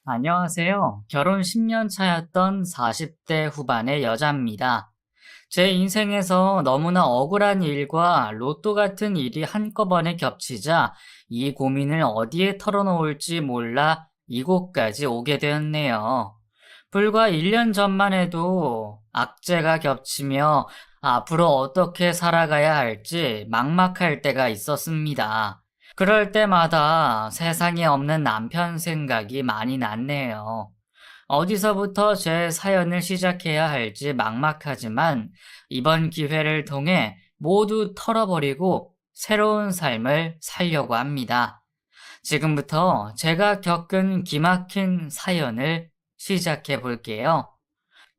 안녕하세요. 결혼 10년 차였던 40대 후반의 여자입니다. 제 인생에서 너무나 억울한 일과 로또 같은 일이 한꺼번에 겹치자 이 고민을 어디에 털어놓을지 몰라 이곳까지 오게 되었네요. 불과 1년 전만 해도 악재가 겹치며 앞으로 어떻게 살아가야 할지 막막할 때가 있었습니다. 그럴 때마다 세상에 없는 남편 생각이 많이 났네요. 어디서부터 제 사연을 시작해야 할지 막막하지만 이번 기회를 통해 모두 털어버리고 새로운 삶을 살려고 합니다. 지금부터 제가 겪은 기막힌 사연을 시작해 볼게요.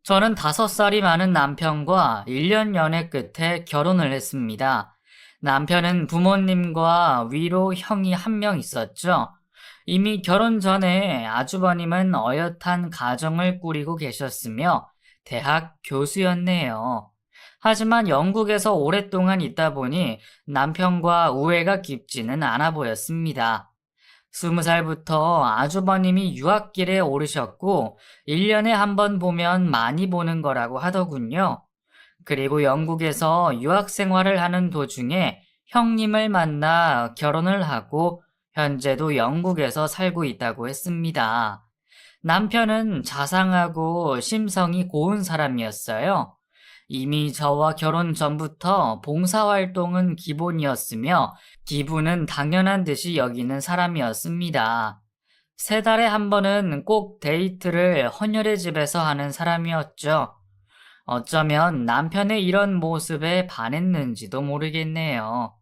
저는 5살이 많은 남편과 1년 연애 끝에 결혼을 했습니다. 남편은 부모님과 위로 형이 1명 있었죠. 이미 결혼 전에 아주버님은 어엿한 가정을 꾸리고 계셨으며 대학 교수였네요. 하지만 영국에서 오랫동안 있다 보니 남편과 우애가 깊지는 않아 보였습니다. 20살부터 아주버님이 유학길에 오르셨고 1년에 한 번 보면 많이 보는 거라고 하더군요. 그리고 영국에서 유학 생활을 하는 도중에 형님을 만나 결혼을 하고 현재도 영국에서 살고 있다고 했습니다. 남편은 자상하고 심성이 고운 사람이었어요. 이미 저와 결혼 전부터 봉사활동은 기본이었으며 기부는 당연한 듯이 여기는 사람이었습니다. 3달에 한 번은 꼭 데이트를 헌혈의 집에서 하는 사람이었죠. 어쩌면 남편의 이런 모습에 반했는지도 모르겠네요.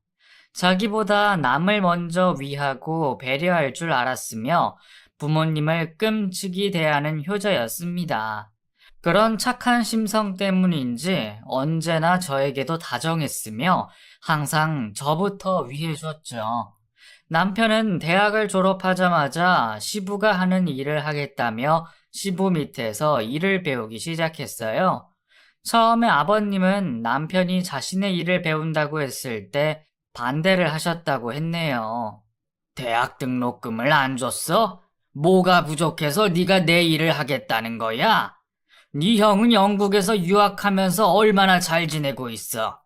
자기보다 남을 먼저 위하고 배려할 줄 알았으며 부모님을 끔찍이 대하는 효자였습니다. 그런 착한 심성 때문인지 언제나 저에게도 다정했으며 항상 저부터 위해줬죠. 남편은 대학을 졸업하자마자 시부가 하는 일을 하겠다며 시부 밑에서 일을 배우기 시작했어요. 처음에 아버님은 남편이 자신의 일을 배운다고 했을 때 반대를 하셨다고 했네요. 대학 등록금을 안 줬어? 뭐가 부족해서 네가 내 일을 하겠다는 거야? 네 형은 영국에서 유학하면서 얼마나 잘 지내고 있어.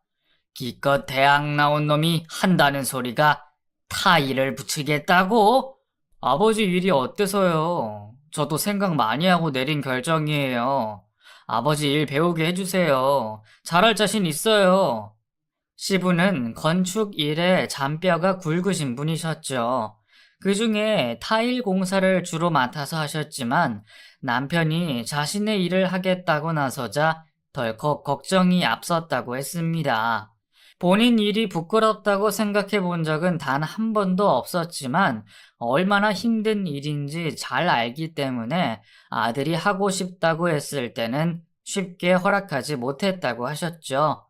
기껏 대학 나온 놈이 한다는 소리가 타 일을 붙이겠다고? 아버지 일이 어때서요? 저도 생각 많이 하고 내린 결정이에요. 아버지 일 배우게 해주세요. 잘할 자신 있어요. 시부는 건축 일에 잔뼈가 굵으신 분이셨죠. 그 중에 타일 공사를 주로 맡아서 하셨지만 남편이 자신의 일을 하겠다고 나서자 덜컥 걱정이 앞섰다고 했습니다. 본인 일이 부끄럽다고 생각해 본 적은 단 한 번도 없었지만 얼마나 힘든 일인지 잘 알기 때문에 아들이 하고 싶다고 했을 때는 쉽게 허락하지 못했다고 하셨죠.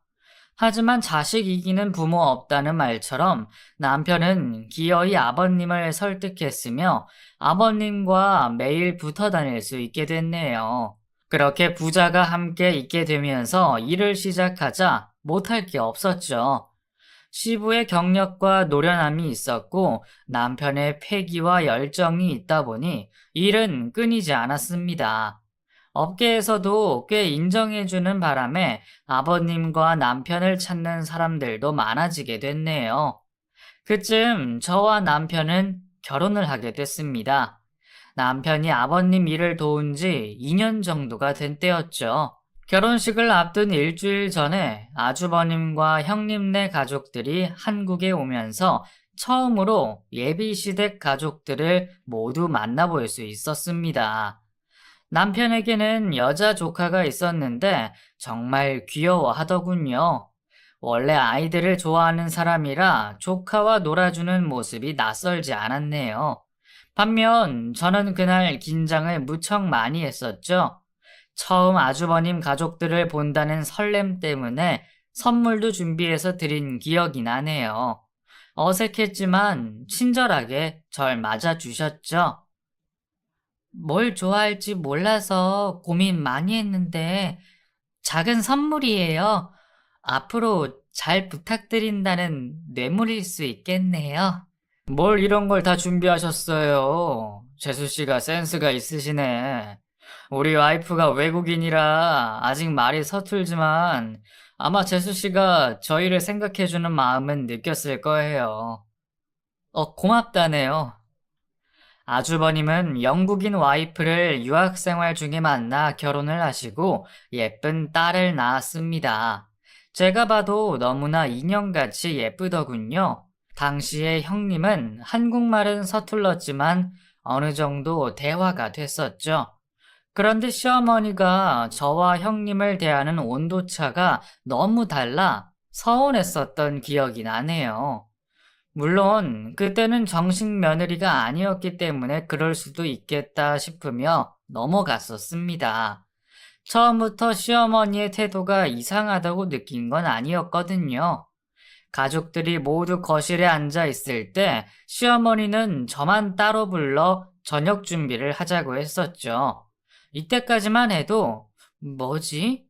하지만 자식 이기는 부모 없다는 말처럼 남편은 기어이 아버님을 설득했으며 아버님과 매일 붙어 다닐 수 있게 됐네요. 그렇게 부자가 함께 있게 되면서 일을 시작하자 못할 게 없었죠. 시부의 경력과 노련함이 있었고 남편의 패기와 열정이 있다 보니 일은 끊이지 않았습니다. 업계에서도 꽤 인정해주는 바람에 아버님과 남편을 찾는 사람들도 많아지게 됐네요. 그쯤 저와 남편은 결혼을 하게 됐습니다. 남편이 아버님 일을 도운 지 2년 정도가 된 때였죠. 결혼식을 앞둔 일주일 전에 아주버님과 형님네 가족들이 한국에 오면서 처음으로 예비시댁 가족들을 모두 만나볼 수 있었습니다. 남편에게는 여자 조카가 있었는데 정말 귀여워하더군요. 원래 아이들을 좋아하는 사람이라 조카와 놀아주는 모습이 낯설지 않았네요. 반면 저는 그날 긴장을 무척 많이 했었죠. 처음 아주버님 가족들을 본다는 설렘 때문에 선물도 준비해서 드린 기억이 나네요. 어색했지만 친절하게 절 맞아주셨죠. 뭘 좋아할지 몰라서 고민 많이 했는데 작은 선물이에요. 앞으로 잘 부탁드린다는 뇌물일 수 있겠네요. 뭘 이런 걸 다 준비하셨어요? 재수 씨가 센스가 있으시네. 우리 와이프가 외국인이라 아직 말이 서툴지만 아마 재수 씨가 저희를 생각해주는 마음은 느꼈을 거예요. 고맙다네요. 아주버님은 영국인 와이프를 유학생활 중에 만나 결혼을 하시고 예쁜 딸을 낳았습니다. 제가 봐도 너무나 인형같이 예쁘더군요. 당시에 형님은 한국말은 서툴렀지만 어느 정도 대화가 됐었죠. 그런데 시어머니가 저와 형님을 대하는 온도차가 너무 달라 서운했었던 기억이 나네요. 물론 그때는 정식 며느리가 아니었기 때문에 그럴 수도 있겠다 싶으며 넘어갔었습니다. 처음부터 시어머니의 태도가 이상하다고 느낀 건 아니었거든요. 가족들이 모두 거실에 앉아 있을 때 시어머니는 저만 따로 불러 저녁 준비를 하자고 했었죠. 이때까지만 해도 뭐지?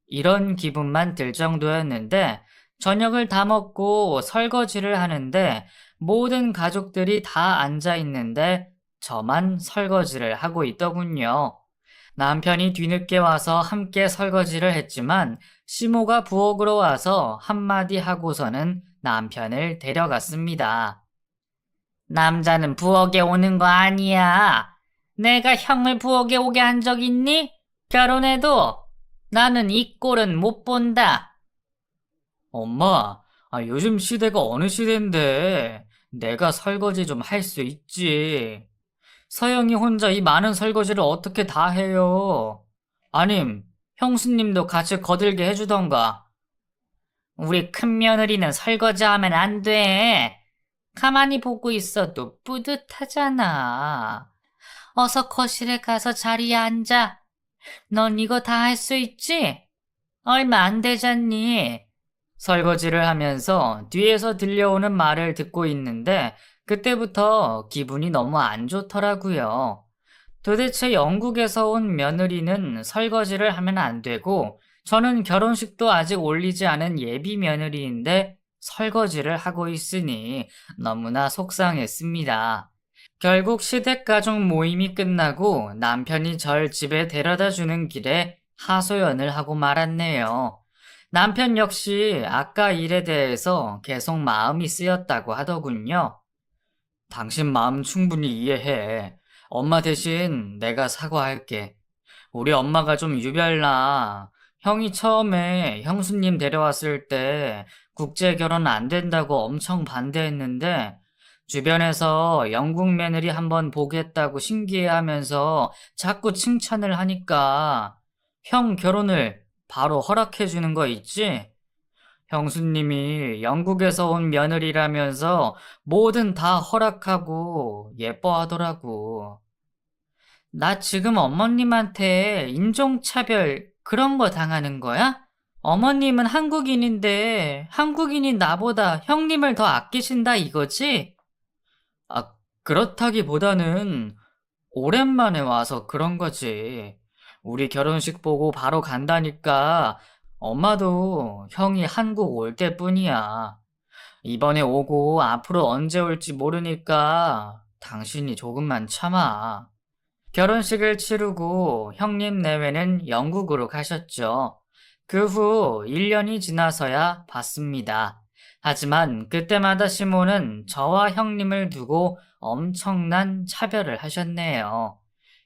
이런 기분만 들 정도였는데 저녁을 다 먹고 설거지를 하는데 모든 가족들이 다 앉아 있는데 저만 설거지를 하고 있더군요. 남편이 뒤늦게 와서 함께 설거지를 했지만 시모가 부엌으로 와서 한마디 하고서는 남편을 데려갔습니다. 남자는 부엌에 오는 거 아니야. 내가 형을 부엌에 오게 한 적 있니? 결혼해도 나는 이 꼴은 못 본다. 엄마, 요즘 시대가 어느 시대인데 내가 설거지 좀 할 수 있지. 서영이 혼자 이 많은 설거지를 어떻게 다 해요? 아님, 형수님도 같이 거들게 해주던가. 우리 큰며느리는 설거지하면 안 돼. 가만히 보고 있어도 뿌듯하잖아. 어서 거실에 가서 자리에 앉아. 넌 이거 다 할 수 있지? 얼마 안 되잖니. 설거지를 하면서 뒤에서 들려오는 말을 듣고 있는데 그때부터 기분이 너무 안 좋더라고요. 도대체 영국에서 온 며느리는 설거지를 하면 안 되고 저는 결혼식도 아직 올리지 않은 예비 며느리인데 설거지를 하고 있으니 너무나 속상했습니다. 결국 시댁가족 모임이 끝나고 남편이 절 집에 데려다 주는 길에 하소연을 하고 말았네요. 남편 역시 아까 일에 대해서 계속 마음이 쓰였다고 하더군요. 당신 마음 충분히 이해해. 엄마 대신 내가 사과할게. 우리 엄마가 좀 유별나. 형이 처음에 형수님 데려왔을 때 국제 결혼 안 된다고 엄청 반대했는데 주변에서 영국 며느리 한번 보겠다고 신기해하면서 자꾸 칭찬을 하니까 형 결혼을 바로 허락해 주는 거 있지? 형수님이 영국에서 온 며느리라면서 뭐든 다 허락하고 예뻐하더라고. 나 지금 어머님한테 인종차별 그런 거 당하는 거야? 어머님은 한국인인데 한국인인 나보다 형님을 더 아끼신다 이거지? 아, 그렇다기보다는 오랜만에 와서 그런 거지. 우리 결혼식 보고 바로 간다니까 엄마도 형이 한국 올 때뿐이야. 이번에 오고 앞으로 언제 올지 모르니까 당신이 조금만 참아. 결혼식을 치르고 형님 내외는 영국으로 가셨죠. 그 후 1년이 지나서야 봤습니다. 하지만 그때마다 시모는 저와 형님을 두고 엄청난 차별을 하셨네요.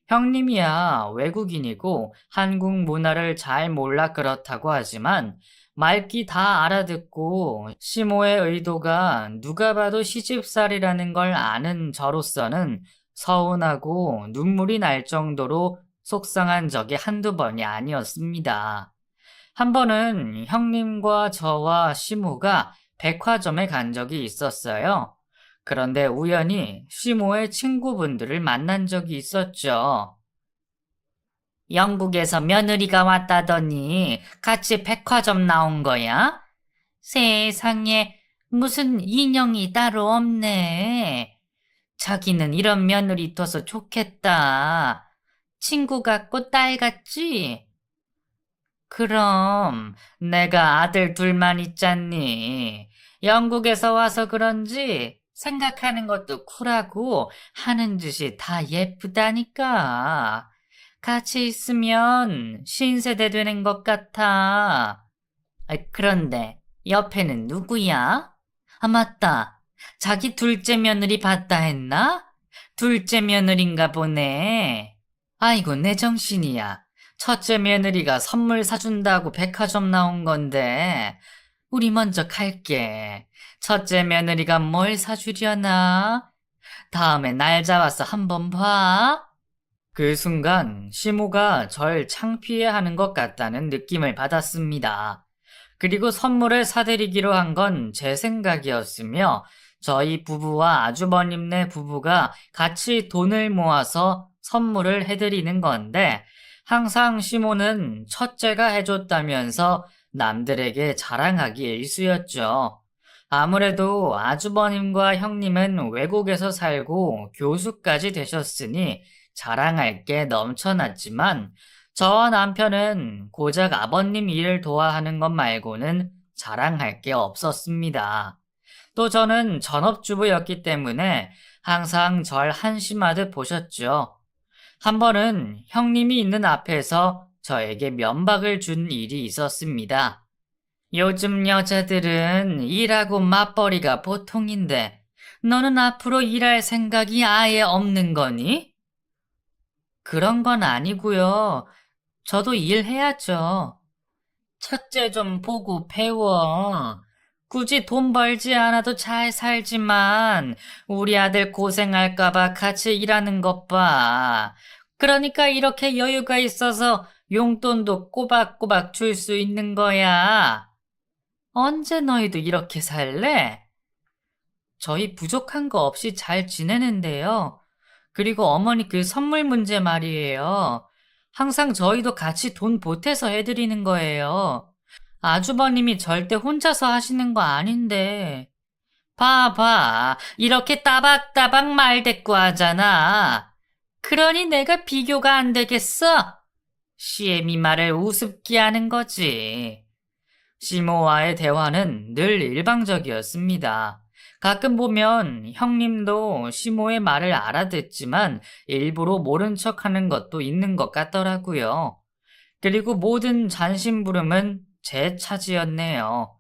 형님이야 외국인이고 한국 문화를 잘 몰라 그렇다고 하지만 말귀 다 알아듣고 시모의 의도가 누가 봐도 시집살이라는 걸 아는 저로서는 서운하고 눈물이 날 정도로 속상한 적이 한두 번이 아니었습니다. 한 번은 형님과 저와 시모가 백화점에 간 적이 있었어요. 그런데 우연히 시모의 친구분들을 만난 적이 있었죠. 영국에서 며느리가 왔다더니 같이 백화점 나온 거야? 세상에 무슨 인형이 따로 없네. 자기는 이런 며느리 둬서 좋겠다. 친구 같고 딸 같지? 그럼 내가 아들 둘만 있잖니. 영국에서 와서 그런지 생각하는 것도 쿨하고 하는 짓이 다 예쁘다니까. 같이 있으면 신세대 되는 것 같아. 그런데 옆에는 누구야? 아, 맞다. 자기 둘째 며느리 봤다 했나? 둘째 며느린가 보네. 아이고, 내 정신이야. 첫째 며느리가 선물 사준다고 백화점 나온 건데, 우리 먼저 갈게. 첫째 며느리가 뭘 사주려나? 다음에 날 잡아서 한번 봐. 그 순간 시모가 절 창피해하는 것 같다는 느낌을 받았습니다. 그리고 선물을 사드리기로 한 건 제 생각이었으며 저희 부부와 아주버님네 부부가 같이 돈을 모아서 선물을 해드리는 건데 항상 시모는 첫째가 해줬다면서 남들에게 자랑하기 일쑤였죠. 아무래도 아주버님과 형님은 외국에서 살고 교수까지 되셨으니 자랑할 게 넘쳐났지만 저와 남편은 고작 아버님 일을 도와하는 것 말고는 자랑할 게 없었습니다. 또 저는 전업주부였기 때문에 항상 절 한심하듯 보셨죠. 한 번은 형님이 있는 앞에서 저에게 면박을 준 일이 있었습니다. 요즘 여자들은 일하고 맞벌이가 보통인데 너는 앞으로 일할 생각이 아예 없는 거니? 그런 건 아니고요. 저도 일해야죠. 첫째 좀 보고 배워. 굳이 돈 벌지 않아도 잘 살지만 우리 아들 고생할까봐 같이 일하는 것 봐. 그러니까 이렇게 여유가 있어서 용돈도 꼬박꼬박 줄 수 있는 거야. 언제 너희도 이렇게 살래? 저희 부족한 거 없이 잘 지내는데요. 그리고 어머니 그 선물 문제 말이에요. 항상 저희도 같이 돈 보태서 해드리는 거예요. 아주버님이 절대 혼자서 하시는 거 아닌데. 봐봐, 이렇게 따박따박 말대꾸 하잖아. 그러니 내가 비교가 안 되겠어? 시애미 말을 우습게 하는 거지. 시모와의 대화는 늘 일방적이었습니다. 가끔 보면 형님도 시모의 말을 알아듣지만 일부러 모른 척 하는 것도 있는 것 같더라고요. 그리고 모든 잔심부름은 제 차지였네요.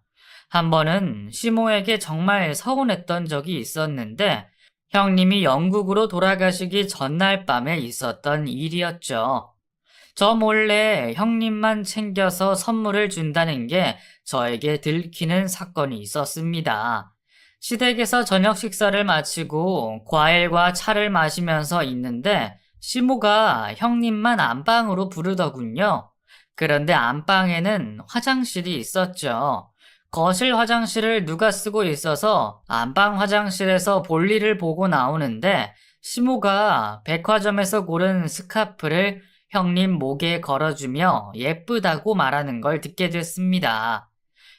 한 번은 시모에게 정말 서운했던 적이 있었는데 형님이 영국으로 돌아가시기 전날 밤에 있었던 일이었죠. 저 몰래 형님만 챙겨서 선물을 준다는 게 저에게 들키는 사건이 있었습니다. 시댁에서 저녁 식사를 마치고 과일과 차를 마시면서 있는데 시모가 형님만 안방으로 부르더군요. 그런데 안방에는 화장실이 있었죠. 거실 화장실을 누가 쓰고 있어서 안방 화장실에서 볼일을 보고 나오는데 시모가 백화점에서 고른 스카프를 형님 목에 걸어주며 예쁘다고 말하는 걸 듣게 됐습니다.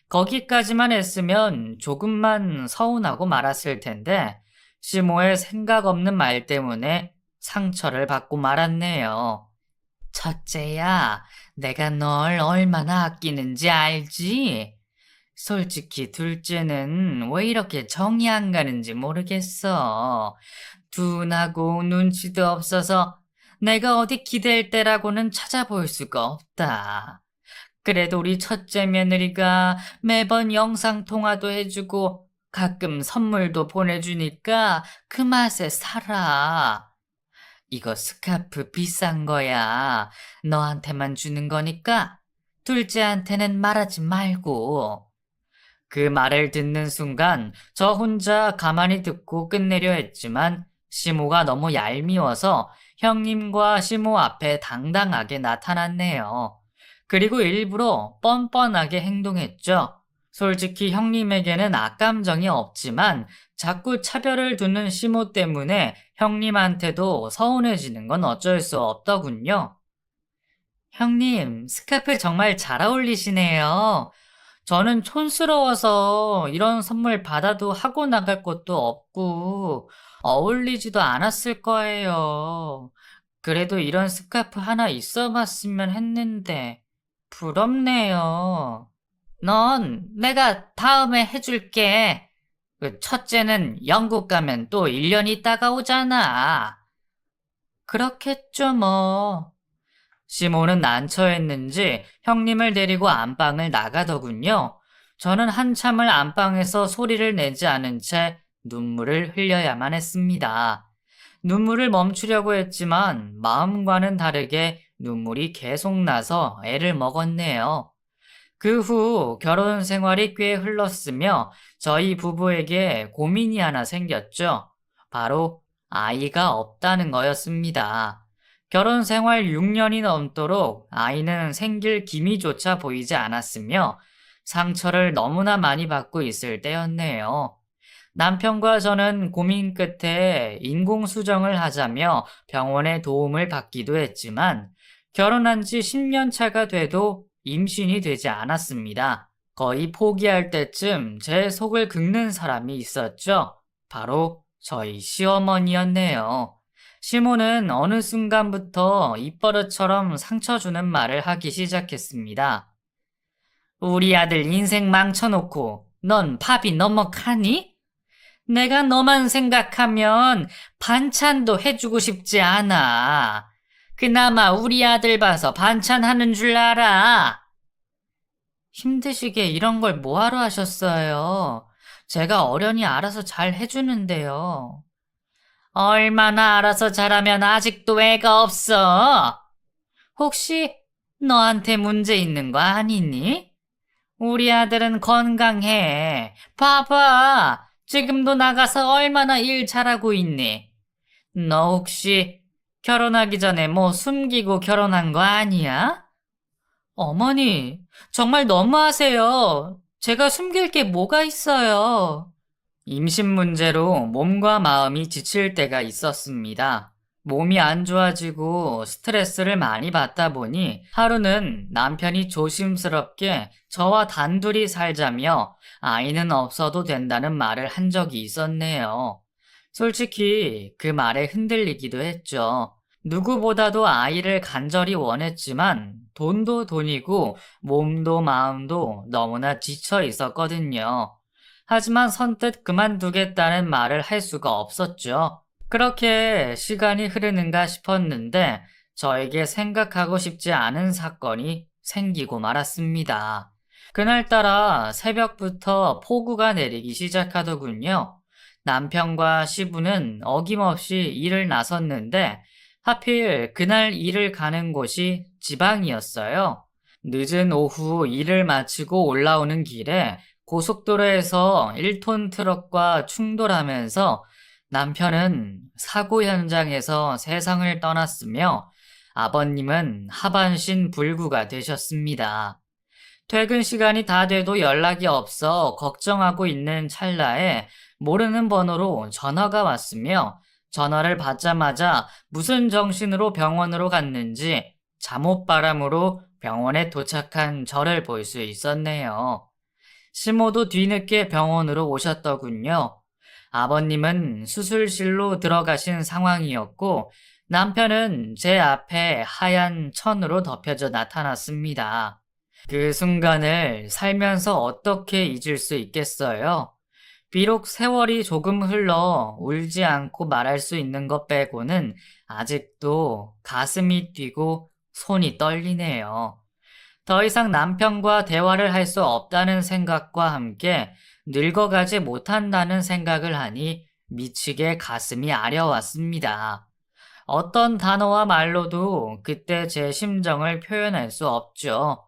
거기까지만 했으면 조금만 서운하고 말았을 텐데 시모의 생각 없는 말 때문에 상처를 받고 말았네요. 첫째야, 내가 널 얼마나 아끼는지 알지? 솔직히 둘째는 왜 이렇게 정이 안 가는지 모르겠어. 둔하고 눈치도 없어서 내가 어디 기댈 때라고는 찾아볼 수가 없다. 그래도 우리 첫째 며느리가 매번 영상통화도 해주고 가끔 선물도 보내주니까 그 맛에 살아. 이거 스카프 비싼 거야. 너한테만 주는 거니까 둘째한테는 말하지 말고. 그 말을 듣는 순간 저 혼자 가만히 듣고 끝내려 했지만 시모가 너무 얄미워서 형님과 시모 앞에 당당하게 나타났네요. 그리고 일부러 뻔뻔하게 행동했죠. 솔직히 형님에게는 악감정이 없지만 자꾸 차별을 두는 시모 때문에 형님한테도 서운해지는 건 어쩔 수 없더군요. 형님, 스카프 정말 잘 어울리시네요. 저는 촌스러워서 이런 선물 받아도 하고 나갈 것도 없고 어울리지도 않았을 거예요. 그래도 이런 스카프 하나 있어 봤으면 했는데 부럽네요. 넌 내가 다음에 해줄게. 첫째는 영국 가면 또 1년 있다가 오잖아. 그렇겠죠, 뭐. 시모는 난처했는지 형님을 데리고 안방을 나가더군요. 저는 한참을 안방에서 소리를 내지 않은 채 눈물을 흘려야만 했습니다. 눈물을 멈추려고 했지만 마음과는 다르게 눈물이 계속 나서 애를 먹었네요. 그 후 결혼 생활이 꽤 흘렀으며 저희 부부에게 고민이 하나 생겼죠. 바로 아이가 없다는 거였습니다. 결혼 생활 6년이 넘도록 아이는 생길 기미조차 보이지 않았으며 상처를 너무나 많이 받고 있을 때였네요. 남편과 저는 고민 끝에 인공수정을 하자며 병원의 도움을 받기도 했지만 결혼한 지 10년 차가 돼도 임신이 되지 않았습니다. 거의 포기할 때쯤 제 속을 긁는 사람이 있었죠. 바로 저희 시어머니였네요. 시모는 어느 순간부터 입버릇처럼 상처 주는 말을 하기 시작했습니다. 우리 아들 인생 망쳐놓고 넌 밥이 넘어가니? 내가 너만 생각하면 반찬도 해주고 싶지 않아. 그나마 우리 아들 봐서 반찬하는 줄 알아. 힘드시게 이런 걸 뭐하러 하셨어요? 제가 어련히 알아서 잘 해주는데요. 얼마나 알아서 잘하면 아직도 애가 없어? 혹시 너한테 문제 있는 거 아니니? 우리 아들은 건강해. 봐봐. 지금도 나가서 얼마나 일 잘하고 있니? 너 혹시 결혼하기 전에 뭐 숨기고 결혼한 거 아니야? 어머니, 정말 너무하세요. 제가 숨길 게 뭐가 있어요? 임신 문제로 몸과 마음이 지칠 때가 있었습니다. 몸이 안 좋아지고 스트레스를 많이 받다 보니 하루는 남편이 조심스럽게 저와 단둘이 살자며 아이는 없어도 된다는 말을 한 적이 있었네요. 솔직히 그 말에 흔들리기도 했죠. 누구보다도 아이를 간절히 원했지만 돈도 돈이고 몸도 마음도 너무나 지쳐 있었거든요. 하지만 선뜻 그만두겠다는 말을 할 수가 없었죠. 그렇게 시간이 흐르는가 싶었는데 저에게 생각하고 싶지 않은 사건이 생기고 말았습니다. 그날따라 새벽부터 폭우가 내리기 시작하더군요. 남편과 시부는 어김없이 일을 나섰는데 하필 그날 일을 가는 곳이 지방이었어요. 늦은 오후 일을 마치고 올라오는 길에 고속도로에서 1톤 트럭과 충돌하면서 남편은 사고 현장에서 세상을 떠났으며 아버님은 하반신 불구가 되셨습니다. 퇴근 시간이 다 돼도 연락이 없어 걱정하고 있는 찰나에 모르는 번호로 전화가 왔으며 전화를 받자마자 무슨 정신으로 병원으로 갔는지 잠옷바람으로 병원에 도착한 저를 볼 수 있었네요. 시모도 뒤늦게 병원으로 오셨더군요. 아버님은 수술실로 들어가신 상황이었고 남편은 제 앞에 하얀 천으로 덮여져 나타났습니다. 그 순간을 살면서 어떻게 잊을 수 있겠어요? 비록 세월이 조금 흘러 울지 않고 말할 수 있는 것 빼고는 아직도 가슴이 뛰고 손이 떨리네요. 더 이상 남편과 대화를 할 수 없다는 생각과 함께 늙어가지 못한다는 생각을 하니 미치게 가슴이 아려왔습니다. 어떤 단어와 말로도 그때 제 심정을 표현할 수 없죠.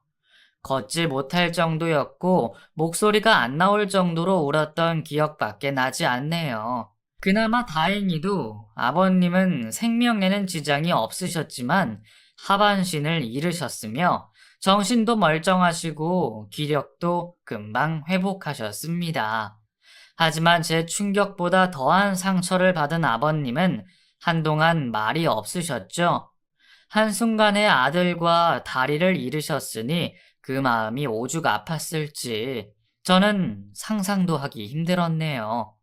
걷지 못할 정도였고 목소리가 안 나올 정도로 울었던 기억밖에 나지 않네요. 그나마 다행히도 아버님은 생명에는 지장이 없으셨지만 하반신을 잃으셨으며 정신도 멀쩡하시고 기력도 금방 회복하셨습니다. 하지만 제 충격보다 더한 상처를 받은 아버님은 한동안 말이 없으셨죠. 한순간에 아들과 다리를 잃으셨으니 그 마음이 오죽 아팠을지 저는 상상도 하기 힘들었네요.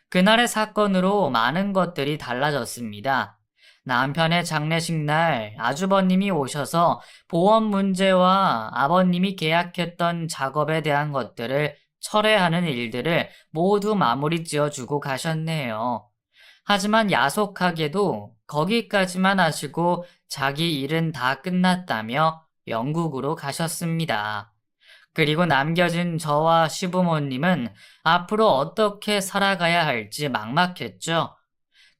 그날의 사건으로 많은 것들이 달라졌습니다. 남편의 장례식 날 아주버님이 오셔서 보험 문제와 아버님이 계약했던 작업에 대한 것들을 철회하는 일들을 모두 마무리 지어주고 가셨네요. 하지만 야속하게도 거기까지만 하시고 자기 일은 다 끝났다며 영국으로 가셨습니다. 그리고 남겨진 저와 시부모님은 앞으로 어떻게 살아가야 할지 막막했죠.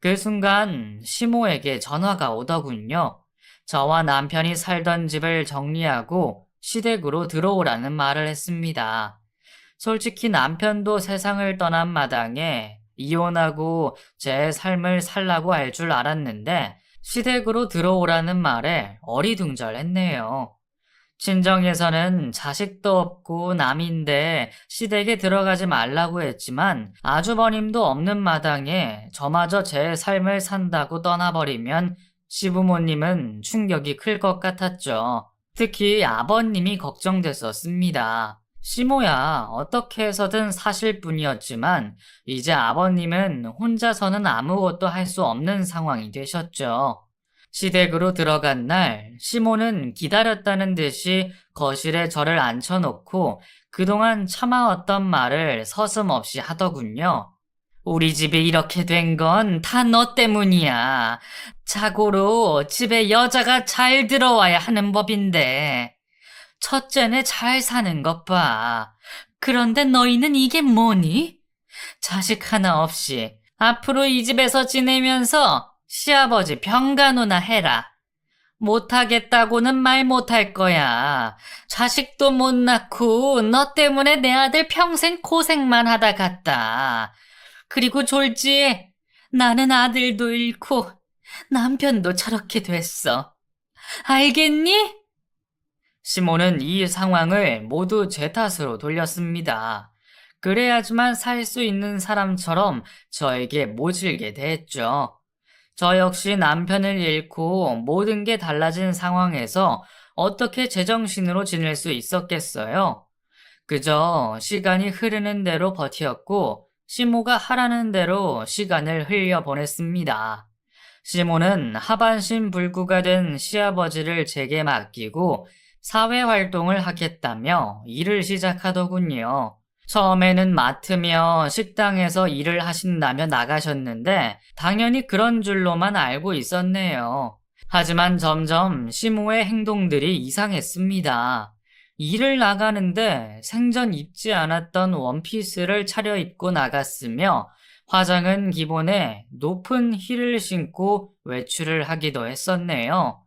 그 순간 시모에게 전화가 오더군요. 저와 남편이 살던 집을 정리하고 시댁으로 들어오라는 말을 했습니다. 솔직히 남편도 세상을 떠난 마당에 이혼하고 제 삶을 살라고 할 줄 알았는데 시댁으로 들어오라는 말에 어리둥절했네요. 친정에서는 자식도 없고 남인데 시댁에 들어가지 말라고 했지만 아주버님도 없는 마당에 저마저 제 삶을 산다고 떠나버리면 시부모님은 충격이 클 것 같았죠. 특히 아버님이 걱정됐었습니다. 시모야 어떻게 해서든 사실 뿐이었지만 이제 아버님은 혼자서는 아무것도 할 수 없는 상황이 되셨죠. 시댁으로 들어간 날 시모는 기다렸다는 듯이 거실에 저를 앉혀놓고 그동안 참아왔던 말을 서슴없이 하더군요. 우리 집이 이렇게 된 건 다 너 때문이야. 자고로 집에 여자가 잘 들어와야 하는 법인데 첫째는 잘 사는 것 봐. 그런데 너희는 이게 뭐니? 자식 하나 없이 앞으로 이 집에서 지내면서 시아버지 병간호나 해라. 못하겠다고는 말 못할 거야. 자식도 못 낳고 너 때문에 내 아들 평생 고생만 하다 갔다. 그리고 졸지, 나는 아들도 잃고 남편도 저렇게 됐어. 알겠니? 시모는 이 상황을 모두 제 탓으로 돌렸습니다. 그래야지만 살 수 있는 사람처럼 저에게 모질게 대했죠. 저 역시 남편을 잃고 모든 게 달라진 상황에서 어떻게 제정신으로 지낼 수 있었겠어요? 그저 시간이 흐르는 대로 버티었고 시모가 하라는 대로 시간을 흘려보냈습니다. 시모는 하반신 불구가 된 시아버지를 제게 맡기고 사회활동을 하겠다며 일을 시작하더군요. 처음에는 맡으며 식당에서 일을 하신다며 나가셨는데 당연히 그런 줄로만 알고 있었네요. 하지만 점점 시모의 행동들이 이상했습니다. 일을 나가는데 생전 입지 않았던 원피스를 차려입고 나갔으며 화장은 기본에 높은 힐을 신고 외출을 하기도 했었네요.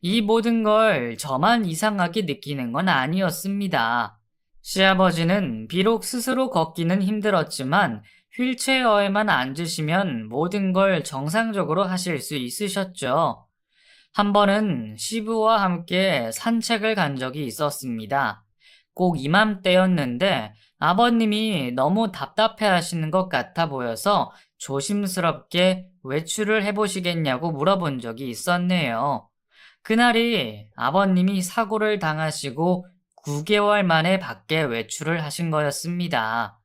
이 모든 걸 저만 이상하게 느끼는 건 아니었습니다. 시아버지는 비록 스스로 걷기는 힘들었지만 휠체어에만 앉으시면 모든 걸 정상적으로 하실 수 있으셨죠. 한 번은 시부와 함께 산책을 간 적이 있었습니다. 꼭 이맘때였는데 아버님이 너무 답답해 하시는 것 같아 보여서 조심스럽게 외출을 해보시겠냐고 물어본 적이 있었네요. 그날이 아버님이 사고를 당하시고 9개월 만에 밖에 외출을 하신 거였습니다.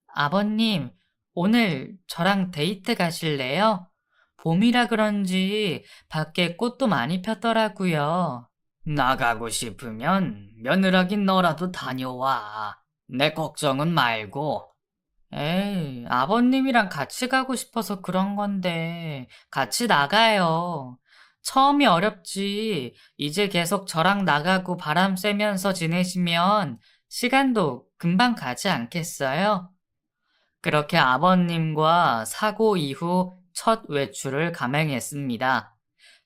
아버님, 오늘 저랑 데이트 가실래요? 봄이라 그런지 밖에 꽃도 많이 폈더라고요. 나가고 싶으면 며느라긴 너라도 다녀와. 내 걱정은 말고. 에이, 아버님이랑 같이 가고 싶어서 그런 건데, 같이 나가요. 처음이 어렵지. 이제 계속 저랑 나가고 바람 쐬면서 지내시면 시간도 금방 가지 않겠어요? 그렇게 아버님과 사고 이후 첫 외출을 감행했습니다.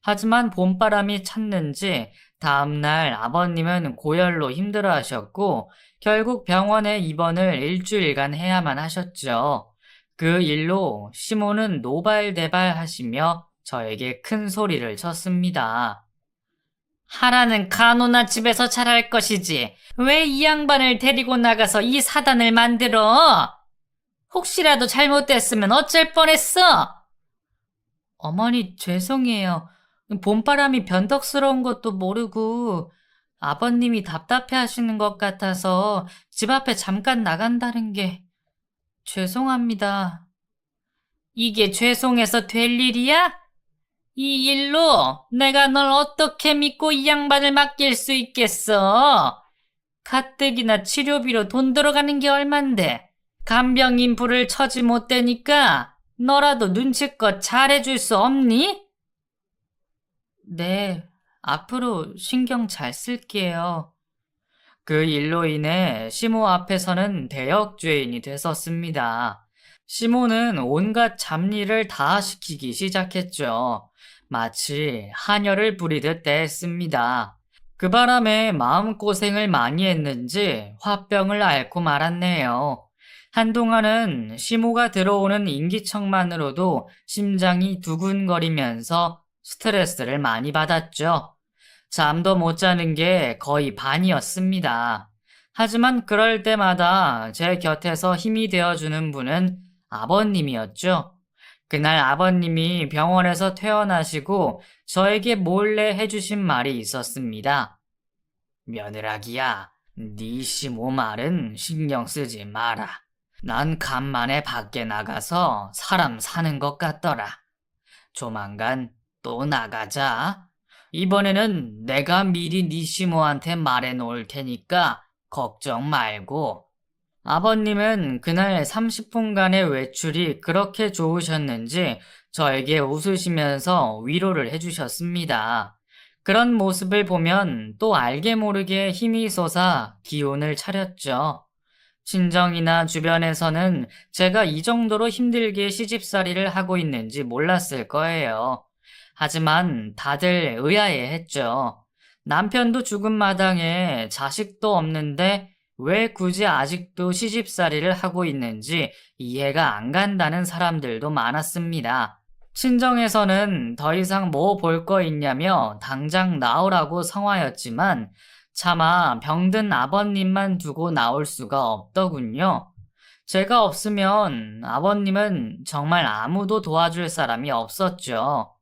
하지만 봄바람이 찼는지 다음날 아버님은 고열로 힘들어하셨고 결국 병원에 입원을 일주일간 해야만 하셨죠. 그 일로 시모는 노발대발 하시며 저에게 큰 소리를 쳤습니다. 하라는 간호나 집에서 잘할 것이지 왜 이 양반을 데리고 나가서 이 사단을 만들어? 혹시라도 잘못됐으면 어쩔 뻔했어? 어머니 죄송해요. 봄바람이 변덕스러운 것도 모르고 아버님이 답답해 하시는 것 같아서 집 앞에 잠깐 나간다는 게 죄송합니다. 이게 죄송해서 될 일이야? 이 일로 내가 널 어떻게 믿고 이 양반을 맡길 수 있겠어? 가뜩이나 치료비로 돈 들어가는 게 얼만데. 간병 인프를 처지 못 대니까 너라도 눈치껏 잘해줄 수 없니? 네, 앞으로 신경 잘 쓸게요. 그 일로 인해 시모 앞에서는 대역죄인이 됐었습니다. 시모는 온갖 잡일을 다 시키기 시작했죠. 마치 하녀를 부리듯 대했습니다. 그 바람에 마음고생을 많이 했는지 화병을 앓고 말았네요. 한동안은 시모가 들어오는 인기척만으로도 심장이 두근거리면서 스트레스를 많이 받았죠. 잠도 못 자는 게 거의 반이었습니다. 하지만 그럴 때마다 제 곁에서 힘이 되어주는 분은 아버님이었죠. 그날 아버님이 병원에서 퇴원하시고 저에게 몰래 해주신 말이 있었습니다. 며느라기야, 네 시모 말은 신경 쓰지 마라. 난 간만에 밖에 나가서 사람 사는 것 같더라. 조만간 또 나가자. 이번에는 내가 미리 네 시모한테 말해 놓을 테니까 걱정 말고. 아버님은 그날 30분간의 외출이 그렇게 좋으셨는지 저에게 웃으시면서 위로를 해주셨습니다. 그런 모습을 보면 또 알게 모르게 힘이 솟아 기운을 차렸죠. 친정이나 주변에서는 제가 이 정도로 힘들게 시집살이를 하고 있는지 몰랐을 거예요. 하지만 다들 의아해했죠. 남편도 죽은 마당에 자식도 없는데 왜 굳이 아직도 시집살이를 하고 있는지 이해가 안 간다는 사람들도 많았습니다. 친정에서는 더 이상 뭐 볼 거 있냐며 당장 나오라고 성화였지만 차마 병든 아버님만 두고 나올 수가 없더군요. 제가 없으면 아버님은 정말 아무도 도와줄 사람이 없었죠.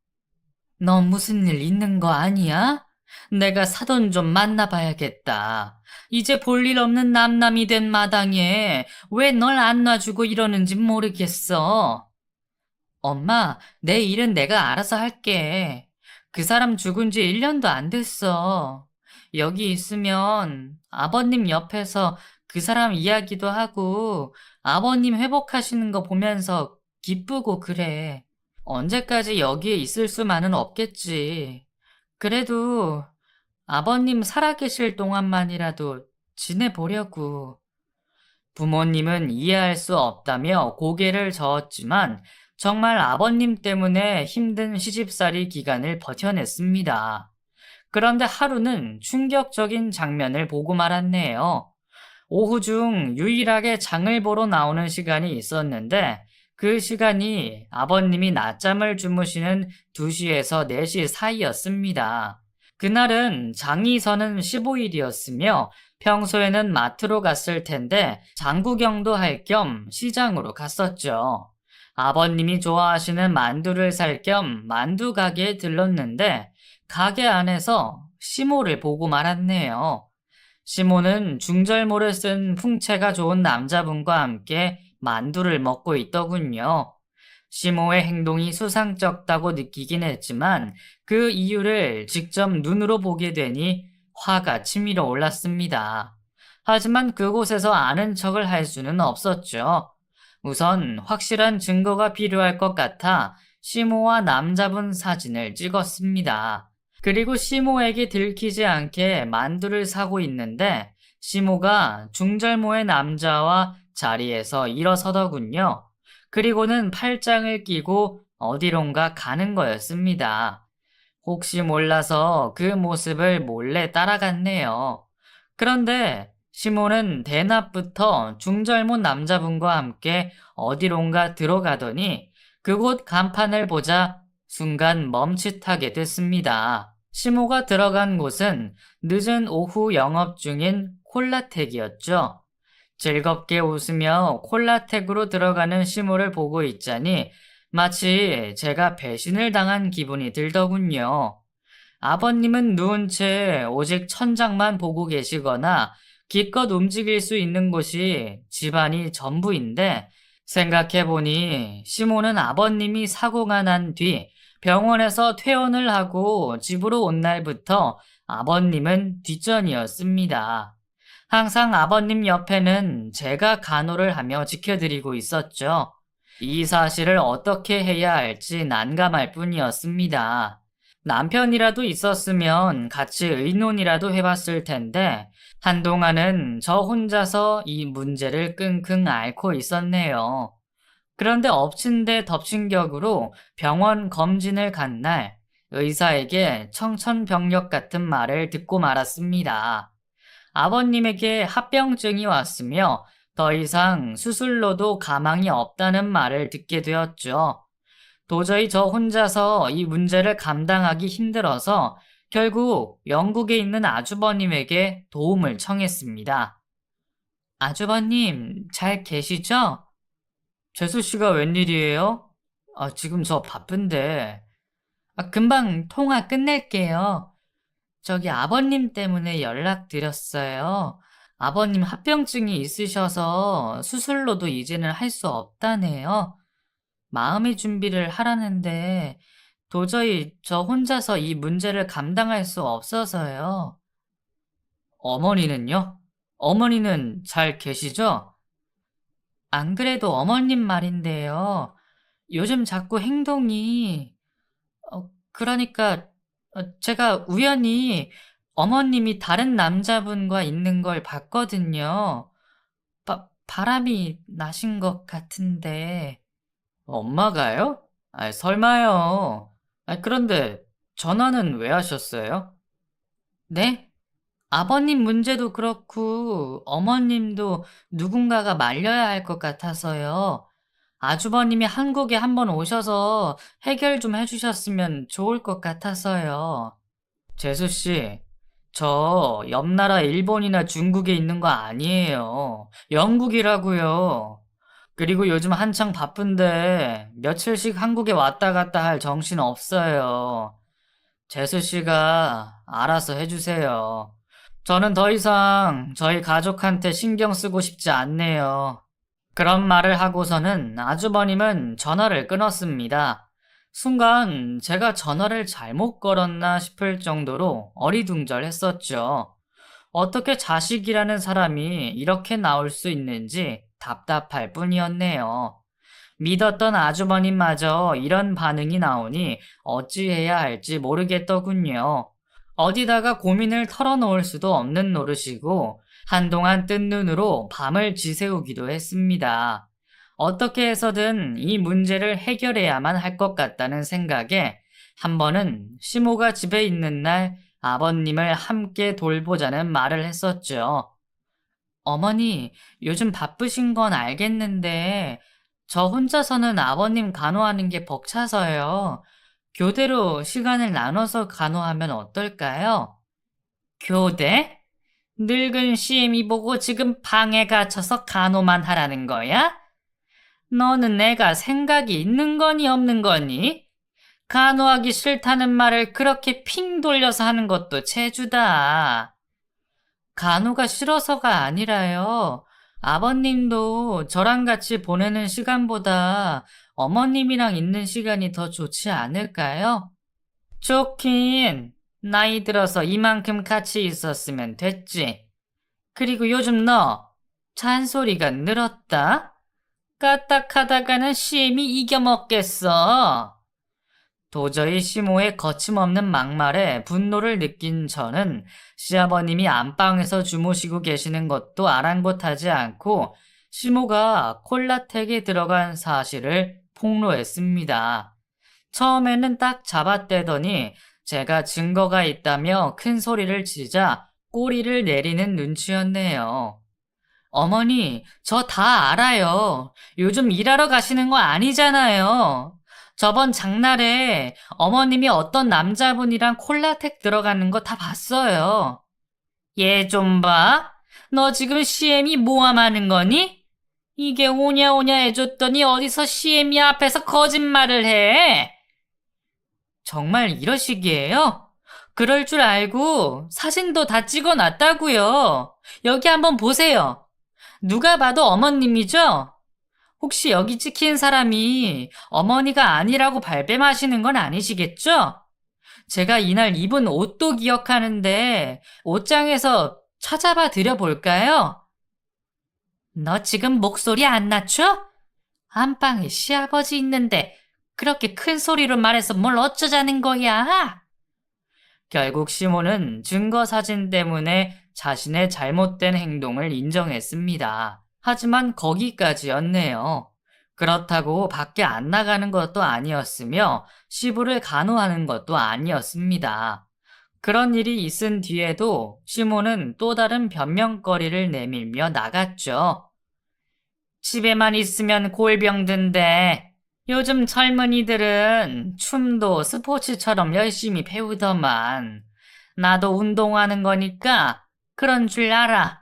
너 무슨 일 있는 거 아니야? 내가 사돈 좀 만나봐야겠다. 이제 볼 일 없는 남남이 된 마당에 왜 널 안 놔주고 이러는지 모르겠어. 엄마, 내 일은 내가 알아서 할게. 그 사람 죽은 지 1년도 안 됐어. 여기 있으면 아버님 옆에서 그 사람 이야기도 하고 아버님 회복하시는 거 보면서 기쁘고 그래. 언제까지 여기에 있을 수만은 없겠지. 그래도 아버님 살아계실 동안만이라도 지내보려고. 부모님은 이해할 수 없다며 고개를 저었지만 정말 아버님 때문에 힘든 시집살이 기간을 버텨냈습니다. 그런데 하루는 충격적인 장면을 보고 말았네요. 오후 중 유일하게 장을 보러 나오는 시간이 있었는데 그 시간이 아버님이 낮잠을 주무시는 2시에서 4시 사이였습니다. 그날은 장이 서는 15일이었으며 평소에는 마트로 갔을 텐데 장구경도 할 겸 시장으로 갔었죠. 아버님이 좋아하시는 만두를 살 겸 만두 가게에 들렀는데 가게 안에서 시모를 보고 말았네요. 시모는 중절모를 쓴 풍채가 좋은 남자분과 함께 만두를 먹고 있더군요. 시모의 행동이 수상쩍다고 느끼긴 했지만 그 이유를 직접 눈으로 보게 되니 화가 치밀어 올랐습니다. 하지만 그곳에서 아는 척을 할 수는 없었죠. 우선 확실한 증거가 필요할 것 같아 시모와 남자분 사진을 찍었습니다. 그리고 시모에게 들키지 않게 만두를 사고 있는데 시모가 중절모의 남자와 자리에서 일어서더군요. 그리고는 팔짱을 끼고 어디론가 가는 거였습니다. 혹시 몰라서 그 모습을 몰래 따라갔네요. 그런데 시모는 대낮부터 중절모 남자분과 함께 어디론가 들어가더니 그곳 간판을 보자 순간 멈칫하게 됐습니다. 시모가 들어간 곳은 늦은 오후 영업 중인 콜라텍이었죠. 즐겁게 웃으며 콜라텍으로 들어가는 시모를 보고 있자니 마치 제가 배신을 당한 기분이 들더군요. 아버님은 누운 채 오직 천장만 보고 계시거나 기껏 움직일 수 있는 곳이 집안이 전부인데 생각해보니 시모는 아버님이 사고가 난 뒤 병원에서 퇴원을 하고 집으로 온 날부터 아버님은 뒷전이었습니다. 항상 아버님 옆에는 제가 간호를 하며 지켜드리고 있었죠. 이 사실을 어떻게 해야 할지 난감할 뿐이었습니다. 남편이라도 있었으면 같이 의논이라도 해봤을 텐데, 한동안은 저 혼자서 이 문제를 끙끙 앓고 있었네요. 그런데 엎친 데 덮친 격으로 병원 검진을 간 날, 의사에게 청천벽력 같은 말을 듣고 말았습니다. 아버님에게 합병증이 왔으며 더 이상 수술로도 가망이 없다는 말을 듣게 되었죠. 도저히 저 혼자서 이 문제를 감당하기 힘들어서 결국 영국에 있는 아주버님에게 도움을 청했습니다. 아주버님, 잘 계시죠? 재수 씨가 웬일이에요? 지금 저 바쁜데. 금방 통화 끝낼게요. 저기 아버님 때문에 연락드렸어요. 아버님 합병증이 있으셔서 수술로도 이제는 할 수 없다네요. 마음의 준비를 하라는데 도저히 저 혼자서 이 문제를 감당할 수 없어서요. 어머니는요? 어머니는 잘 계시죠? 안 그래도 어머님 말인데요. 요즘 자꾸 행동이, 그러니까 제가 우연히 어머님이 다른 남자분과 있는 걸 봤거든요. 바람이 나신 것 같은데. 엄마가요? 설마요. 그런데 전화는 왜 하셨어요? 네? 아버님 문제도 그렇고 어머님도 누군가가 말려야 할 것 같아서요. 아주버님이 한국에 한번 오셔서 해결 좀 해주셨으면 좋을 것 같아서요. 재수 씨, 저 옆나라 일본이나 중국에 있는 거 아니에요. 영국이라고요. 그리고 요즘 한창 바쁜데 며칠씩 한국에 왔다 갔다 할 정신 없어요. 재수 씨가 알아서 해주세요. 저는 더 이상 저희 가족한테 신경 쓰고 싶지 않네요. 그런 말을 하고서는 아주버님은 전화를 끊었습니다. 순간 제가 전화를 잘못 걸었나 싶을 정도로 어리둥절했었죠. 어떻게 자식이라는 사람이 이렇게 나올 수 있는지 답답할 뿐이었네요. 믿었던 아주버님마저 이런 반응이 나오니 어찌해야 할지 모르겠더군요. 어디다가 고민을 털어놓을 수도 없는 노릇이고 한동안 뜬 눈으로 밤을 지새우기도 했습니다. 어떻게 해서든 이 문제를 해결해야만 할 것 같다는 생각에 한 번은 시모가 집에 있는 날 아버님을 함께 돌보자는 말을 했었죠. 어머니, 요즘 바쁘신 건 알겠는데 저 혼자서는 아버님 간호하는 게 벅차서요. 교대로 시간을 나눠서 간호하면 어떨까요? 교대? 늙은 CM이 보고 지금 방에 갇혀서 간호만 하라는 거야? 너는 내가 생각이 있는 거니 없는 거니? 간호하기 싫다는 말을 그렇게 핑 돌려서 하는 것도 재주다. 간호가 싫어서가 아니라요. 아버님도 저랑 같이 보내는 시간보다 어머님이랑 있는 시간이 더 좋지 않을까요? 좋긴. 나이 들어서 이만큼 같이 있었으면 됐지. 그리고 요즘 너 잔소리가 늘었다? 까딱하다가는 CM이 이겨먹겠어. 도저히 시모의 거침없는 막말에 분노를 느낀 저는 시아버님이 안방에서 주무시고 계시는 것도 아랑곳하지 않고 시모가 콜라텍에 들어간 사실을 폭로했습니다. 처음에는 딱 잡아떼더니 제가 증거가 있다며 큰 소리를 치자 꼬리를 내리는 눈치였네요. 어머니, 저 다 알아요. 요즘 일하러 가시는 거 아니잖아요. 저번 장날에 어머님이 어떤 남자분이랑 콜라텍 들어가는 거 다 봤어요. 얘 좀 봐. 너 지금 CM이 모함하는 거니? 이게 오냐오냐 해줬더니 어디서 CM이 앞에서 거짓말을 해? 정말 이러시기에요? 그럴 줄 알고 사진도 다 찍어놨다고요. 여기 한번 보세요. 누가 봐도 어머님이죠? 혹시 여기 찍힌 사람이 어머니가 아니라고 발뺌하시는 건 아니시겠죠? 제가 이날 입은 옷도 기억하는데 옷장에서 찾아봐 드려볼까요? 너 지금 목소리 안 낮춰? 안방에 시아버지 있는데 그렇게 큰 소리로 말해서 뭘 어쩌자는 거야? 결국 시몬은 증거 사진 때문에 자신의 잘못된 행동을 인정했습니다. 하지만 거기까지였네요. 그렇다고 밖에 안 나가는 것도 아니었으며 시부를 간호하는 것도 아니었습니다. 그런 일이 있은 뒤에도 시몬은 또 다른 변명거리를 내밀며 나갔죠. 집에만 있으면 골병든데 요즘 젊은이들은 춤도 스포츠처럼 열심히 배우더만. 나도 운동하는 거니까 그런 줄 알아.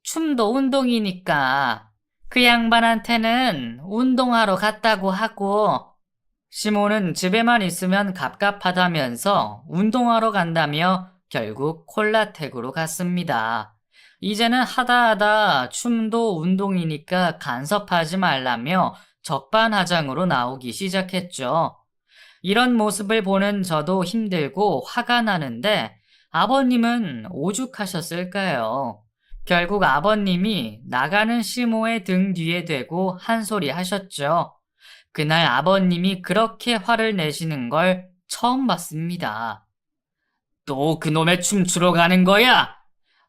춤도 운동이니까. 그 양반한테는 운동하러 갔다고 하고. 시몬은 집에만 있으면 갑갑하다면서 운동하러 간다며 결국 콜라텍으로 갔습니다. 이제는 하다 춤도 운동이니까 간섭하지 말라며 적반하장으로 나오기 시작했죠. 이런 모습을 보는 저도 힘들고 화가 나는데 아버님은 오죽하셨을까요? 결국 아버님이 나가는 시모의 등 뒤에 대고 한 소리 하셨죠. 그날 아버님이 그렇게 화를 내시는 걸 처음 봤습니다. 또 그놈의 춤추러 가는 거야?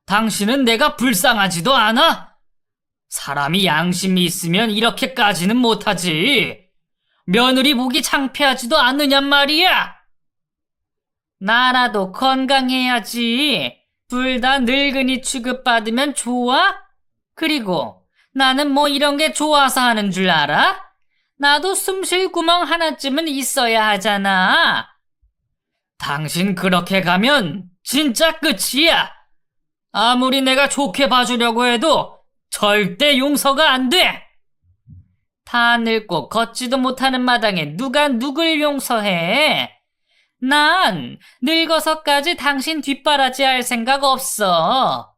당신은 내가 불쌍하지도 않아? 사람이 양심이 있으면 이렇게까지는 못하지. 며느리 보기 창피하지도 않느냔 말이야. 나라도 건강해야지. 둘 다 늙은이 취급받으면 좋아? 그리고 나는 뭐 이런 게 좋아서 하는 줄 알아? 나도 숨 쉴 구멍 하나쯤은 있어야 하잖아. 당신 그렇게 가면 진짜 끝이야. 아무리 내가 좋게 봐주려고 해도 절대 용서가 안 돼. 다 늙고 걷지도 못하는 마당에 누가 누굴 용서해. 난 늙어서까지 당신 뒷바라지 할 생각 없어.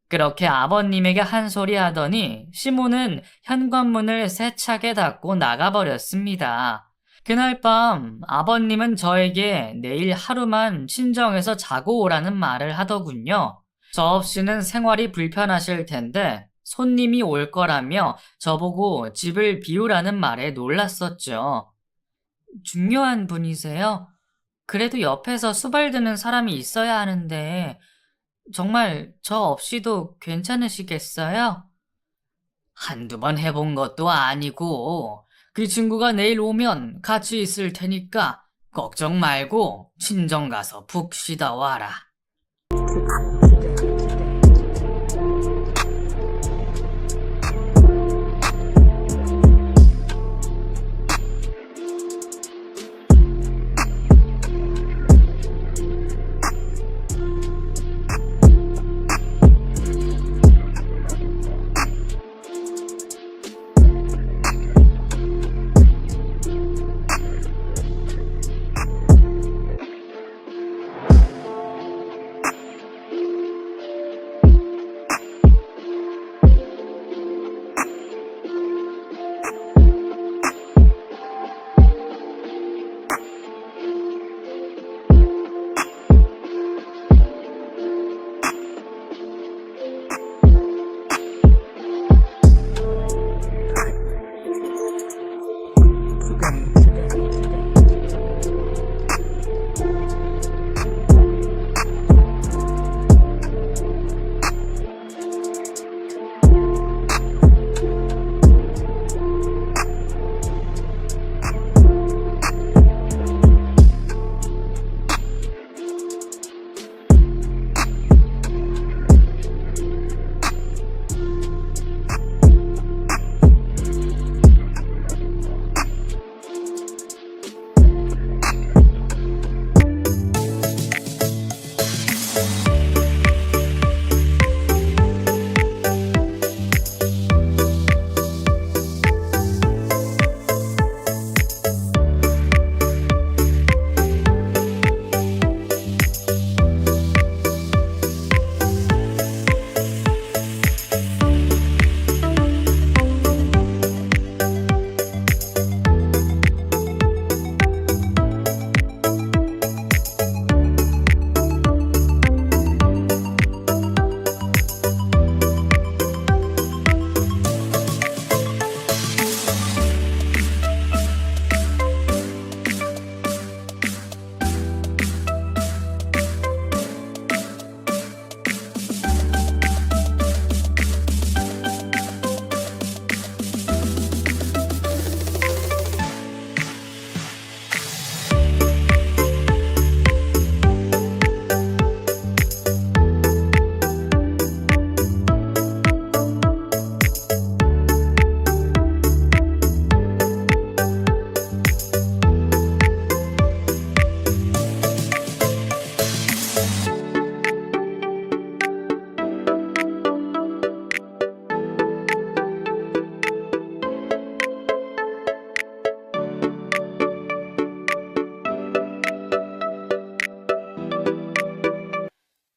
그렇게 아버님에게 한 소리 하더니 시몬은 현관문을 세차게 닫고 나가버렸습니다. 그날 밤 아버님은 저에게 내일 하루만 친정에서 자고 오라는 말을 하더군요. 저 없이는 생활이 불편하실 텐데 손님이 올 거라며 저보고 집을 비우라는 말에 놀랐었죠. 중요한 분이세요? 그래도 옆에서 수발드는 사람이 있어야 하는데 정말 저 없이도 괜찮으시겠어요? 한두 번 해본 것도 아니고 그 친구가 내일 오면 같이 있을 테니까 걱정 말고 친정 가서 푹 쉬다 와라.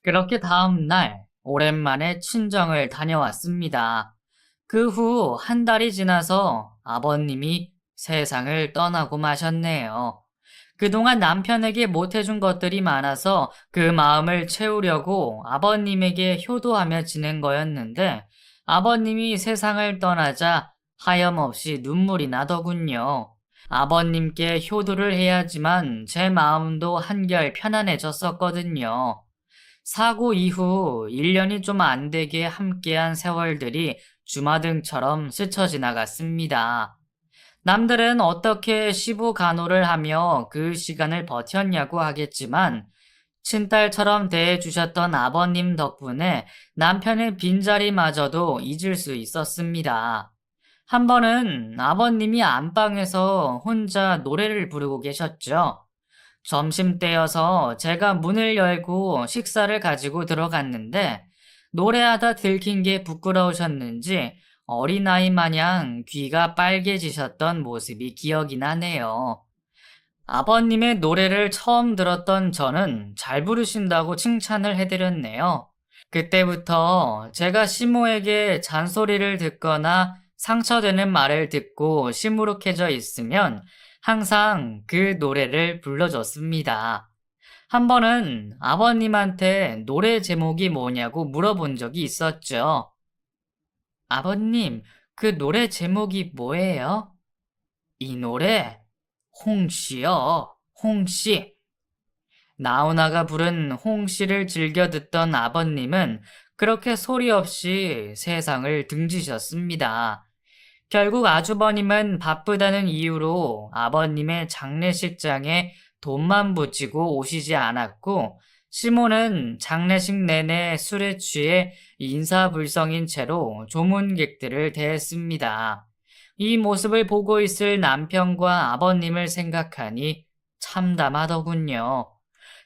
그렇게 다음 날 오랜만에 친정을 다녀왔습니다. 그 후 한 달이 지나서 아버님이 세상을 떠나고 마셨네요. 그동안 남편에게 못해준 것들이 많아서 그 마음을 채우려고 아버님에게 효도하며 지낸 거였는데 아버님이 세상을 떠나자 하염없이 눈물이 나더군요. 아버님께 효도를 해야지만 제 마음도 한결 편안해졌었거든요. 사고 이후 1년이 좀 안 되게 함께한 세월들이 주마등처럼 스쳐 지나갔습니다. 남들은 어떻게 시부간호를 하며 그 시간을 버텼냐고 하겠지만 친딸처럼 대해주셨던 아버님 덕분에 남편의 빈자리마저도 잊을 수 있었습니다. 한 번은 아버님이 안방에서 혼자 노래를 부르고 계셨죠. 점심때여서 제가 문을 열고 식사를 가지고 들어갔는데 노래하다 들킨 게 부끄러우셨는지 어린아이 마냥 귀가 빨개지셨던 모습이 기억이 나네요. 아버님의 노래를 처음 들었던 저는 잘 부르신다고 칭찬을 해드렸네요. 그때부터 제가 시모에게 잔소리를 듣거나 상처되는 말을 듣고 시무룩해져 있으면 항상 그 노래를 불러줬습니다. 한 번은 아버님한테 노래 제목이 뭐냐고 물어본 적이 있었죠. 아버님, 그 노래 제목이 뭐예요? 이 노래? 홍시요, 홍시. 나훈아가 부른 홍시를 즐겨 듣던 아버님은 그렇게 소리 없이 세상을 등지셨습니다. 결국 아주버님은 바쁘다는 이유로 아버님의 장례식장에 돈만 붙이고 오시지 않았고, 시모는 장례식 내내 술에 취해 인사불성인 채로 조문객들을 대했습니다. 이 모습을 보고 있을 남편과 아버님을 생각하니 참담하더군요.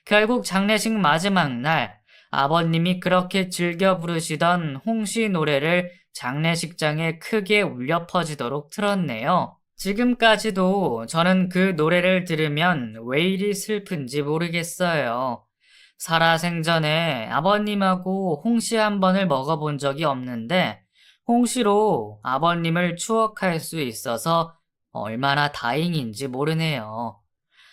결국 장례식 마지막 날 아버님이 그렇게 즐겨 부르시던 홍시 노래를 장례식장에 크게 울려 퍼지도록 틀었네요. 지금까지도 저는 그 노래를 들으면 왜 이리 슬픈지 모르겠어요. 살아생전에 아버님하고 홍시 한 번을 먹어본 적이 없는데 홍시로 아버님을 추억할 수 있어서 얼마나 다행인지 모르네요.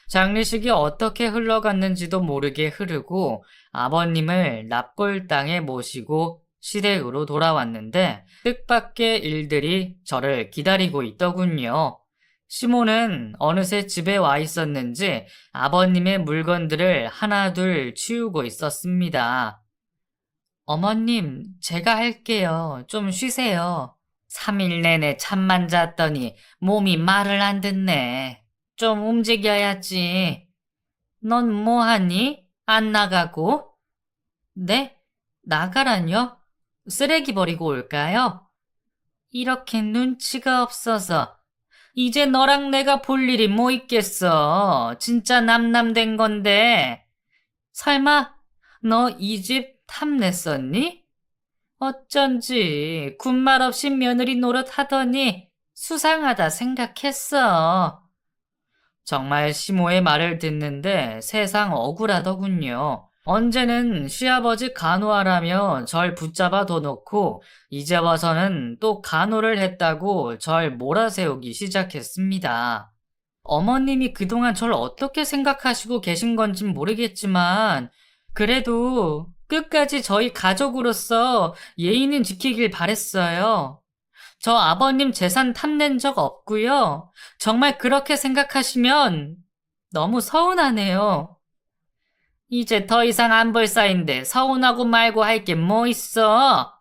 장례식이 어떻게 흘러갔는지도 모르게 흐르고 아버님을 납골 땅에 모시고 시댁으로 돌아왔는데 뜻밖의 일들이 저를 기다리고 있더군요. 시모는 어느새 집에 와 있었는지 아버님의 물건들을 하나둘 치우고 있었습니다. 어머님, 제가 할게요. 좀 쉬세요. 3일 내내 잠만 잤더니 몸이 말을 안 듣네. 좀 움직여야지. 넌 뭐하니? 안 나가고? 네? 나가라뇨? 쓰레기 버리고 올까요? 이렇게 눈치가 없어서. 이제 너랑 내가 볼 일이 뭐 있겠어. 진짜 남남된 건데. 설마 너 이 집 탐냈었니? 어쩐지 군말 없이 며느리 노릇 하더니 수상하다 생각했어. 정말 시모의 말을 듣는데 세상 억울하더군요. 언제는 시아버지 간호하라며 절 붙잡아 둬놓고 이제 와서는 또 간호를 했다고 절 몰아세우기 시작했습니다. 어머님이 그동안 절 어떻게 생각하시고 계신 건진 모르겠지만 그래도 끝까지 저희 가족으로서 예의는 지키길 바랬어요. 저 아버님 재산 탐낸 적 없고요. 정말 그렇게 생각하시면 너무 서운하네요. 이제 더 이상 안 볼 사이인데 서운하고 말고 할 게 뭐 있어?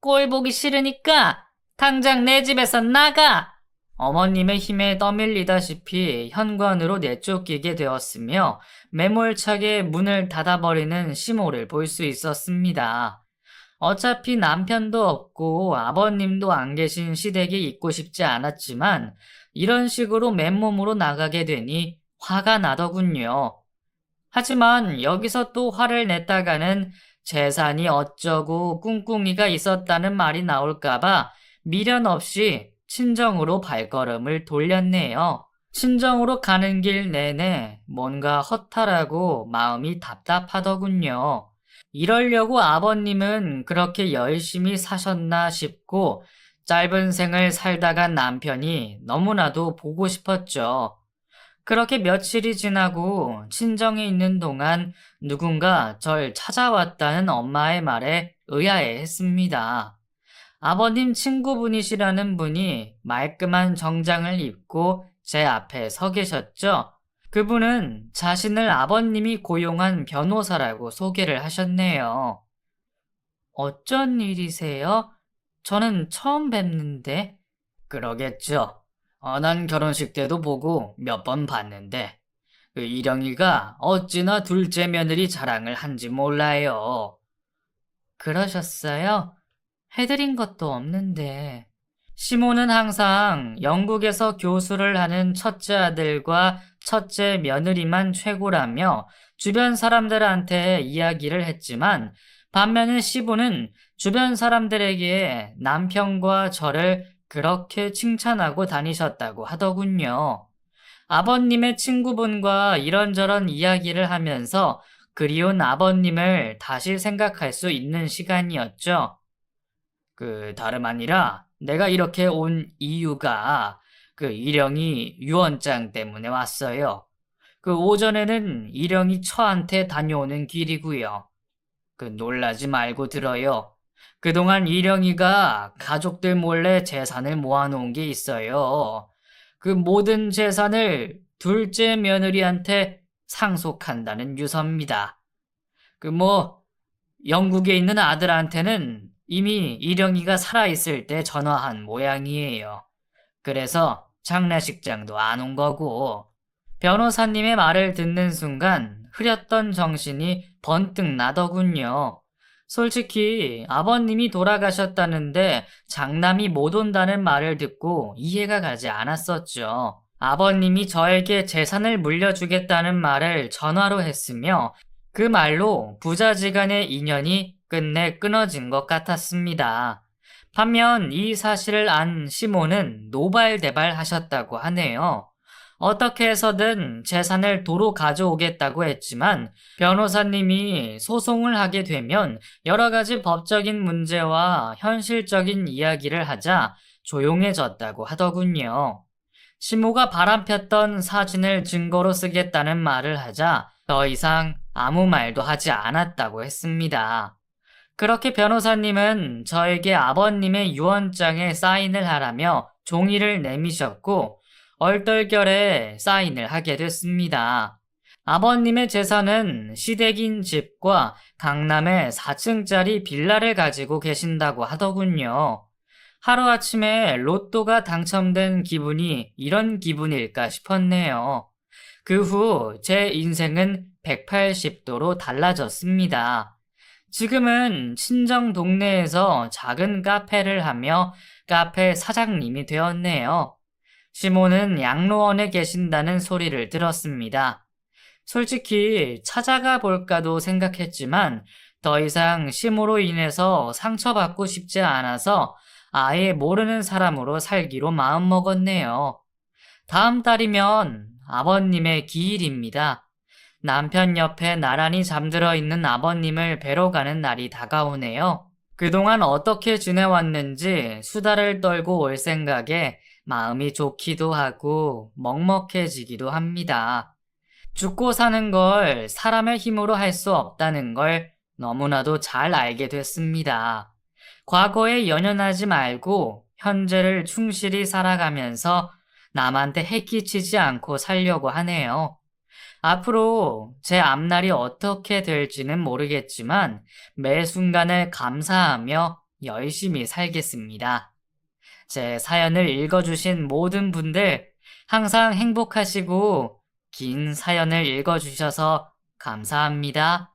꼴 보기 싫으니까 당장 내 집에서 나가! 어머님의 힘에 떠밀리다시피 현관으로 내쫓기게 되었으며 매몰차게 문을 닫아버리는 시모를 볼 수 있었습니다. 어차피 남편도 없고 아버님도 안 계신 시댁에 있고 싶지 않았지만 이런 식으로 맨몸으로 나가게 되니 화가 나더군요. 하지만 여기서 또 화를 냈다가는 재산이 어쩌고 꿍꿍이가 있었다는 말이 나올까봐 미련 없이 친정으로 발걸음을 돌렸네요. 친정으로 가는 길 내내 뭔가 허탈하고 마음이 답답하더군요. 이러려고 아버님은 그렇게 열심히 사셨나 싶고 짧은 생을 살다간 남편이 너무나도 보고 싶었죠. 그렇게 며칠이 지나고 친정에 있는 동안 누군가 절 찾아왔다는 엄마의 말에 의아해했습니다. 아버님 친구분이시라는 분이 말끔한 정장을 입고 제 앞에 서 계셨죠. 그분은 자신을 아버님이 고용한 변호사라고 소개를 하셨네요. 어쩐 일이세요? 저는 처음 뵙는데. 그러겠죠. 난 결혼식 때도 보고 몇 번 봤는데 그 이령이가 어찌나 둘째 며느리 자랑을 한지 몰라요. 그러셨어요? 해드린 것도 없는데. 시모는 항상 영국에서 교수를 하는 첫째 아들과 첫째 며느리만 최고라며 주변 사람들한테 이야기를 했지만 반면에 시부는 주변 사람들에게 남편과 저를 그렇게 칭찬하고 다니셨다고 하더군요. 아버님의 친구분과 이런저런 이야기를 하면서 그리운 아버님을 다시 생각할 수 있는 시간이었죠. 다름 아니라 내가 이렇게 온 이유가 일영이 유언장 때문에 왔어요. 오전에는 일영이 처한테 다녀오는 길이고요. 놀라지 말고 들어요. 그동안 일영이가 가족들 몰래 재산을 모아놓은 게 있어요. 모든 재산을 둘째 며느리한테 상속한다는 유서입니다. 영국에 있는 아들한테는 이미 일영이가 살아있을 때 전화한 모양이에요. 그래서 장례식장도 안 온 거고. 변호사님의 말을 듣는 순간 흐렸던 정신이 번뜩 나더군요. 솔직히 아버님이 돌아가셨다는데 장남이 못 온다는 말을 듣고 이해가 가지 않았었죠. 아버님이 저에게 재산을 물려주겠다는 말을 전화로 했으며 그 말로 부자지간의 인연이 끝내 끊어진 것 같았습니다. 반면 이 사실을 안 시모는 노발대발하셨다고 하네요. 어떻게 해서든 재산을 도로 가져오겠다고 했지만 변호사님이 소송을 하게 되면 여러 가지 법적인 문제와 현실적인 이야기를 하자 조용해졌다고 하더군요. 시모가 바람폈던 사진을 증거로 쓰겠다는 말을 하자 더 이상 아무 말도 하지 않았다고 했습니다. 그렇게 변호사님은 저에게 아버님의 유언장에 사인을 하라며 종이를 내미셨고 얼떨결에 사인을 하게 됐습니다. 아버님의 재산은 시댁인 집과 강남에 4층짜리 빌라를 가지고 계신다고 하더군요. 하루아침에 로또가 당첨된 기분이 이런 기분일까 싶었네요. 그 후 제 인생은 180도로 달라졌습니다. 지금은 친정 동네에서 작은 카페를 하며 카페 사장님이 되었네요. 시모는 양로원에 계신다는 소리를 들었습니다. 솔직히 찾아가 볼까도 생각했지만 더 이상 시모로 인해서 상처받고 싶지 않아서 아예 모르는 사람으로 살기로 마음먹었네요. 다음 달이면 아버님의 기일입니다. 남편 옆에 나란히 잠들어 있는 아버님을 뵈러 가는 날이 다가오네요. 그동안 어떻게 지내왔는지 수다를 떨고 올 생각에 마음이 좋기도 하고 먹먹해지기도 합니다. 죽고 사는 걸 사람의 힘으로 할 수 없다는 걸 너무나도 잘 알게 됐습니다. 과거에 연연하지 말고 현재를 충실히 살아가면서 남한테 해끼치지 않고 살려고 하네요. 앞으로 제 앞날이 어떻게 될지는 모르겠지만 매 순간을 감사하며 열심히 살겠습니다. 제 사연을 읽어주신 모든 분들 항상 행복하시고 긴 사연을 읽어주셔서 감사합니다.